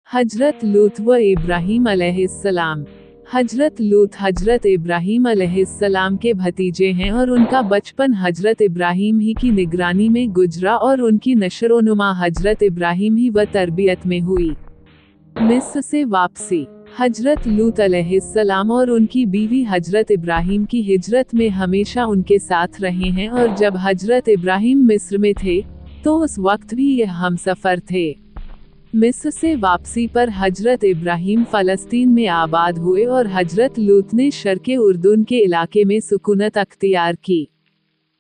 हजरत लूत व इब्राहीम अलैहिस्सलाम। हजरत लूत हजरत इब्राहीम अलैहिस्सलाम के भतीजे हैं और उनका बचपन हजरत इब्राहीम ही की निगरानी में गुजरा और उनकी नशरोनुमा हजरत इब्राहीम ही व तरबियत में हुई। मिस्र से वापसी। हजरत लूत अलैहिस्सलाम और उनकी बीवी हजरत इब्राहीम की हिजरत में हमेशा उनके साथ रहे हैं और जब हजरत इब्राहीम मिस्र में थे तो उस वक्त भी ये हमसफर थे। मिस्र से वापसी पर हजरत इब्राहीम फ़लस्तीन में आबाद हुए और हजरत लूत ने शर्क़े उर्दून के इलाके में सुकूनत अख्तियार की।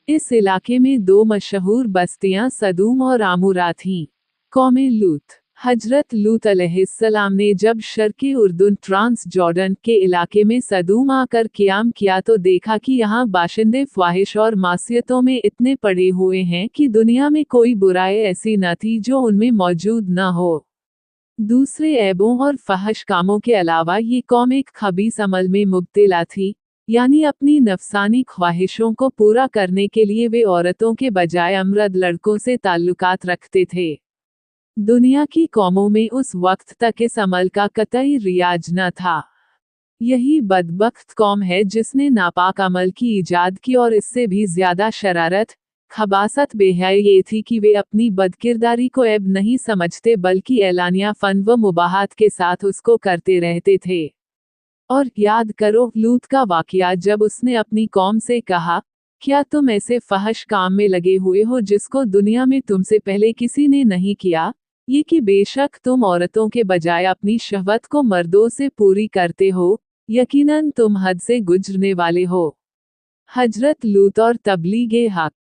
इस इलाके में दो मशहूर बस्तियां सदूम और आमूरा थीं। कौमे लूत। हजरत लूत अलैहिस्सलाम ने जब शर्क़े उर्दून ट्रांस जॉर्डन के इलाके में सदूम आकर क़याम किया तो देखा कि यहाँ बाशिंदे ख्वाहिश और मासियतों में इतने पड़े हुए हैं कि दुनिया में कोई बुराई ऐसी न थी जो उनमें मौजूद न हो। दूसरे ऐबों और फहश कामों के अलावा ये कौम एक खबीस अमल में मुब्तला थी, यानी अपनी नफसानी ख्वाहिशों को पूरा करने के लिए वे औरतों के बजाय अमर्द लड़कों से ताल्लुकात रखते थे। दुनिया की कौमों में उस वक्त तक इस अमल का कतई रियाज न था। यही बदबख्त कौम है जिसने नापाक अमल की ईजाद की और इससे भी ज्यादा शरारत, खबासत बेहयाई ये थी कि वे अपनी बदकिरदारी को ऐब नहीं समझते बल्कि एलानिया फन व मुबाहात के साथ उसको करते रहते थे। और याद करो लूत का वाकया जब उसने अपनी कौम से कहा, क्या तुम ऐसे फहश काम में लगे हुए हो जिसको दुनिया में तुमसे पहले किसी ने नहीं किया, ये कि बेशक तुम औरतों के बजाय अपनी शहवत को मर्दों से पूरी करते हो, यकीनन तुम हद से गुजरने वाले हो। हजरत लूत और तबलीगे हक।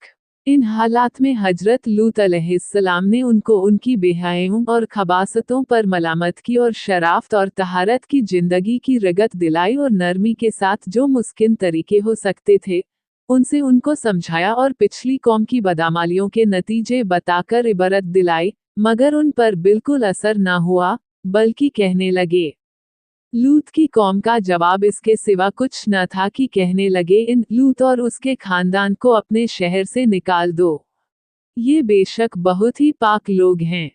इन हालात में हजरत लूत अलैहिस्सलाम ने उनको उनकी बेहयाइयों और खबासतों पर मलामत की और शराफत और तहारत की जिंदगी की रगत दिलाई और नरमी के साथ जो मुस्किन तरीके हो सकते थे उनसे उनको समझाया और पिछली कौम की बदामालियों के नतीजे बताकर इबरत दिलाई, मगर उन पर बिल्कुल असर न हुआ, बल्कि कहने लगे। लूत की कौम का जवाब इसके सिवा कुछ न था कि कहने लगे इन लूत और उसके खानदान को अपने शहर से निकाल दो। ये बेशक बहुत ही पाक लोग हैं।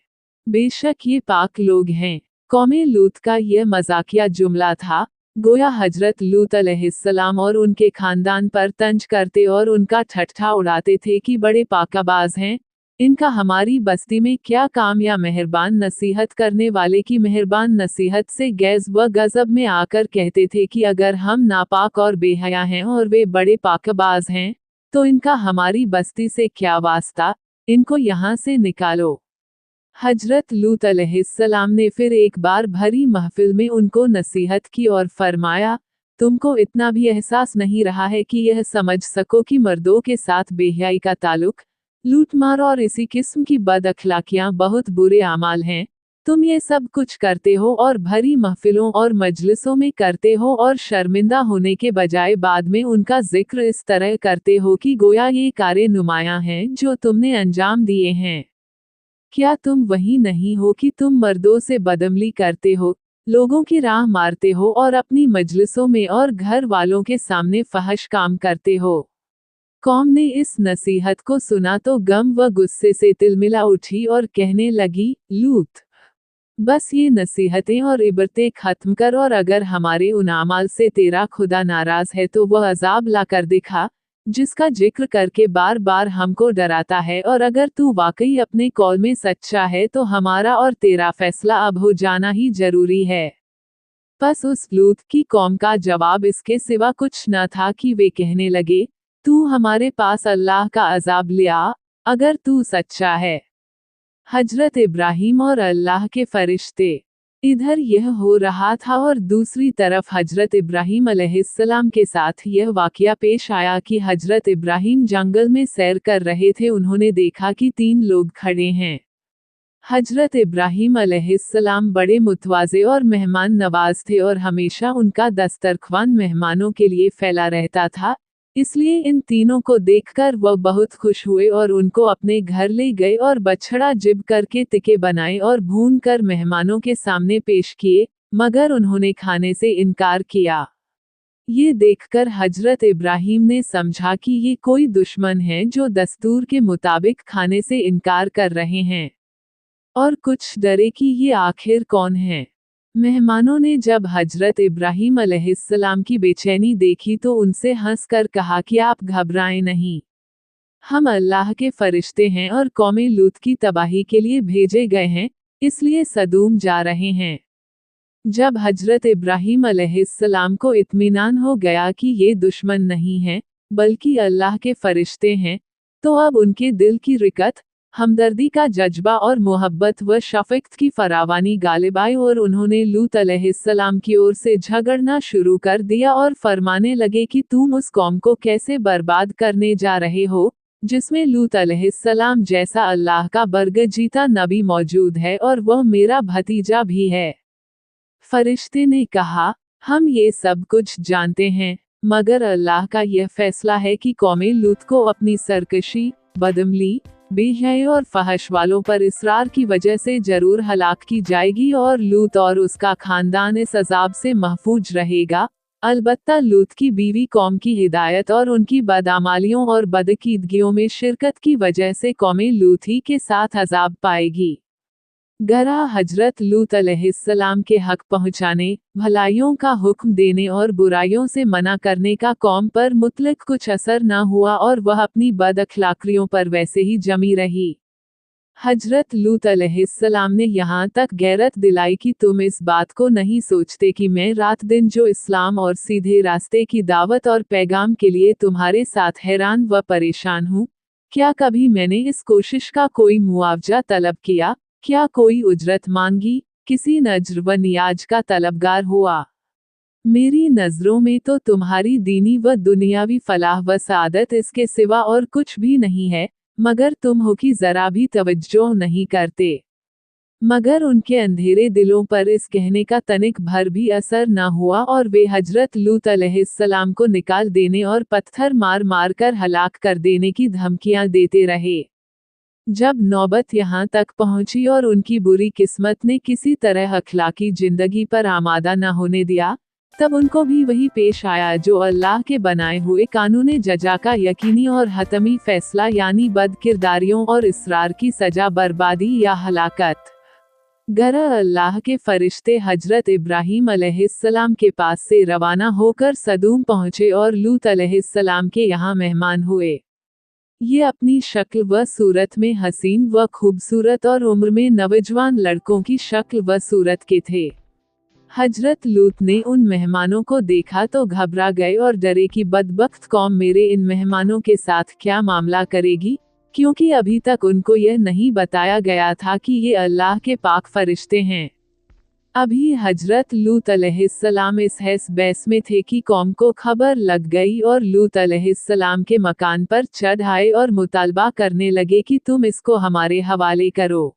बेशक ये पाक लोग हैं। कौमे लूत का यह मजाकिया जुमला था, गोया हजरत लूत अलैहिस्सलाम और उनके खानदान पर तंज करते और उनका ठट्ठा उड़ाते थे कि बड़े पाकाबाज हैं, इनका हमारी बस्ती में क्या काम, या मेहरबान नसीहत करने वाले की मेहरबान नसीहत से गैज़ व गज़ब में आकर कहते थे कि अगर हम नापाक और बेहया हैं और वे बड़े पाकबाज हैं, तो इनका हमारी बस्ती से क्या वास्ता, इनको यहाँ से निकालो। हजरत लूत अलैहिस्सलाम ने फिर एक बार भरी महफिल में उनको नसीहत की और फरमाया, तुमको इतना भी एहसास नहीं रहा है कि यह समझ सको कि मर्दों के साथ बेहयाई का ताल्लुक, लूटमार और इसी किस्म की बद अखलाकियां बहुत बुरे आमाल हैं। तुम ये सब कुछ करते हो और भरी महफिलों और मजलिसों में करते हो और शर्मिंदा होने के बजाय बाद में उनका जिक्र इस तरह करते हो कि गोया ये कारे नुमायां हैं जो तुमने अंजाम दिए हैं। क्या तुम वही नहीं हो कि तुम मर्दों से बदअमली करते हो, लोगों की राह मारते हो और अपनी मजलिसों में और घर वालों के सामने फहश काम करते हो। कौम ने इस नसीहत को सुना तो गम व गुस्से से तिलमिला उठी और कहने लगी, लूत, बस ये नसीहतें और इबरतें खत्म कर और अगर हमारे उन आमाल से तेरा खुदा नाराज है तो वह अजाब ला कर दिखा, जिसका जिक्र करके बार बार हमको डराता है, और अगर तू वाकई अपने कौल में सच्चा है तो हमारा और तेरा फैसला अब हो जाना ही जरूरी है। बस उस लूत की कौम का जवाब इसके सिवा कुछ न था कि वे कहने लगे, तू हमारे पास अल्लाह का अजाब ले आ, अगर तू सच्चा है। हजरत इब्राहीम और अल्लाह के फरिश्ते। इधर यह हो रहा था और दूसरी तरफ हजरत इब्राहीम अलैहिस्सलाम के साथ यह वाकया पेश आया कि हजरत इब्राहीम जंगल में सैर कर रहे थे। उन्होंने देखा कि 3 लोग खड़े हैं। हजरत इब्राहीम अलैहिस्सलाम बड़े मुतवाज़े और मेहमान नवाज थे और हमेशा उनका दस्तरख्वान मेहमानों के लिए फैला रहता था, इसलिए इन तीनों को देखकर वह बहुत खुश हुए और उनको अपने घर ले गए और बछड़ा जिब करके तिके बनाए और भून कर मेहमानों के सामने पेश किए, मगर उन्होंने खाने से इनकार किया। ये देखकर हजरत इब्राहीम ने समझा कि ये कोई दुश्मन है जो दस्तूर के मुताबिक खाने से इनकार कर रहे हैं। और कुछ डरे कि ये आखिर कौन है। मेहमानों ने जब हजरत इब्राहीम अलैहिस्सलाम की बेचैनी देखी तो उनसे हंसकर कहा कि आप घबराएं नहीं, हम अल्लाह के फरिश्ते हैं और कौमे लूत की तबाही के लिए भेजे गए हैं, इसलिए सदूम जा रहे हैं। जब हजरत इब्राहीम अलैहिस्सलाम को इत्मीनान हो गया कि ये दुश्मन नहीं हैं, बल्कि अल्लाह के फरिश्ते हैं, तो अब उनके दिल की रिकत, हमदर्दी का जज्बा और मोहब्बत व शफ़क़त की फरावानी गालिब आई और उन्होंने लूत अलैहिस्सलाम की ओर से झगड़ना शुरू कर दिया और फरमाने लगे कि तुम उस कौम को कैसे बर्बाद करने जा रहे हो, जिसमें लूत अलैहिस्सलाम जैसा अल्लाह का बरगजीता नबी मौजूद है और वह मेरा भतीजा भी है। फरिश्ते ने कहा, हम ये सब कुछ जानते हैं, मगर अल्लाह का यह फैसला है कि कौमे लूत को अपनी सरकशी, बदअमली, बेहयाई और फहश वालों पर इसरार की वजह से जरूर हलाक की जाएगी और लूत और उसका खानदान इस अजाब से महफूज रहेगा। अलबत्ता लूत की बीवी कौम की हिदायत और उनकी बदआमालियों और बदअकीदगियों में शिरकत की वजह से कौमे लूत ही के साथ अजाब पाएगी। गरा हजरत लूत अलैहिस्सलाम के हक पहुँचाने, भलाइयों का हुक्म देने और बुराइयों से मना करने का कौम पर मुतलक कुछ असर न हुआ और वह अपनी बदअखलाकियों पर वैसे ही जमी रही। हजरत लूत अलैहिस्सलाम ने यहाँ तक गैरत दिलाई कि तुम इस बात को नहीं सोचते कि मैं रात दिन जो इस्लाम और सीधे रास्ते की दावत और पैगाम के लिए तुम्हारे साथ हैरान व परेशान हूँ। क्या कभी मैंने इस कोशिश का कोई मुआवजा तलब किया, क्या कोई उजरत मांगी, किसी नजर व नियाज का तलबगार हुआ? मेरी नज़रों में तो तुम्हारी दीनी व दुनियावी फलाह व सादत इसके सिवा और कुछ भी नहीं है, मगर तुम हो कि ज़रा भी तवज्जो नहीं करते। मगर उनके अंधेरे दिलों पर इस कहने का तनिक भर भी असर न हुआ और वे हजरत लूत अलैहिस्सलाम को निकाल देने और पत्थर मार मार कर हलाक कर देने की धमकियां देते रहे। जब नौबत यहाँ तक पहुंची और उनकी बुरी किस्मत ने किसी तरह अखलाकी जिंदगी पर आमादा न होने दिया, तब उनको भी वही पेश आया जो अल्लाह के बनाए हुए कानून जजा का यकीनी और हतमी फैसला, यानी बदकिरदारियों और इसरार की सजा बर्बादी या हलाकत। गरा अल्लाह के फरिश्ते हजरत इब्राहीम अलैहिस्सलाम के पास से रवाना होकर सदूम पहुँचे और लूत अलैहिस्सलाम के यहाँ मेहमान हुए। ये अपनी शक्ल व सूरत में हसीन व खूबसूरत और उम्र में नौजवान लड़कों की शक्ल व सूरत के थे। हजरत लूत ने उन मेहमानों को देखा तो घबरा गए और डरे कि बदबख्त कौम मेरे इन मेहमानों के साथ क्या मामला करेगी, क्योंकि अभी तक उनको यह नहीं बताया गया था कि ये अल्लाह के पाक फरिश्ते हैं। अभी हजरत लूत अलैहिस्सलाम इस हैस बैस में थे कि कौम को खबर लग गई और लूत अलैहिस्सलाम के मकान पर चढ़ आए और मुतालबा करने लगे कि तुम इसको हमारे हवाले करो।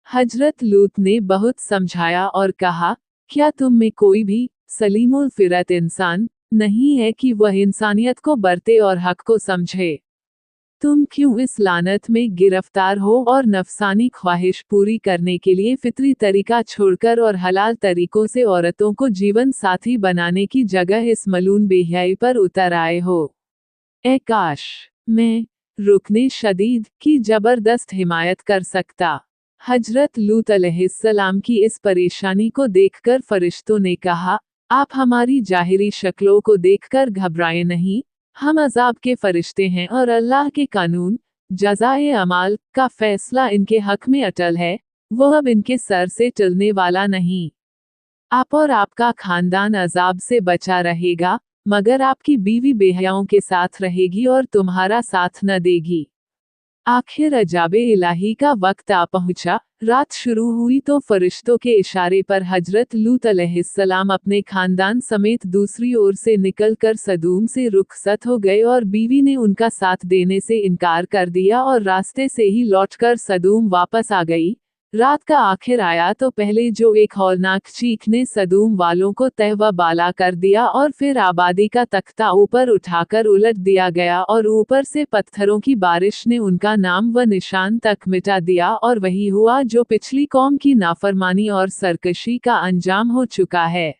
हजरत लूत ने बहुत समझाया और कहा, क्या तुम में कोई भी सलीमुल फिरत इंसान नहीं है कि वह इंसानियत को बरते और हक को समझे? तुम क्यों इस लानत में गिरफ्तार हो और नफसानी ख्वाहिश पूरी करने के लिए फितरी तरीका छोड़कर और हलाल तरीकों से औरतों को जीवन साथी बनाने की जगह इस मलून बेहयाई पर उतर आए हो? ए काश मैं रुकने शदीद की जबरदस्त हिमायत कर सकता। हजरत लूत अलैहिस्सलाम की इस परेशानी को देखकर फरिश्तों ने कहा, आप हमारी जाहिरी शक्लों को देखकर घबराएं नहीं, हम अजाब के फरिश्ते हैं और अल्लाह के कानून जज़ाए अमाल का फैसला इनके हक में अटल है, वो अब इनके सर से टलने वाला नहीं। आप और आपका खानदान अजाब से बचा रहेगा, मगर आपकी बीवी बेहयाओं के साथ रहेगी और तुम्हारा साथ न देगी। आखिर अजाबे इलाही का वक्त आ पहुंचा। रात शुरू हुई तो फरिश्तों के इशारे पर हजरत लूत अलैहिस्सलाम अपने खानदान समेत दूसरी ओर से निकलकर सदूम से रुखसत हो गए और बीवी ने उनका साथ देने से इनकार कर दिया और रास्ते से ही लौटकर सदूम वापस आ गई। रात का आखिर आया तो पहले जो एक हौलनाक चीख ने सदूम वालों को तहवा बाला कर दिया और फिर आबादी का तख्ता ऊपर उठाकर उलट दिया गया और ऊपर से पत्थरों की बारिश ने उनका नाम व निशान तक मिटा दिया और वही हुआ जो पिछली कौम की नाफरमानी और सरकशी का अंजाम हो चुका है।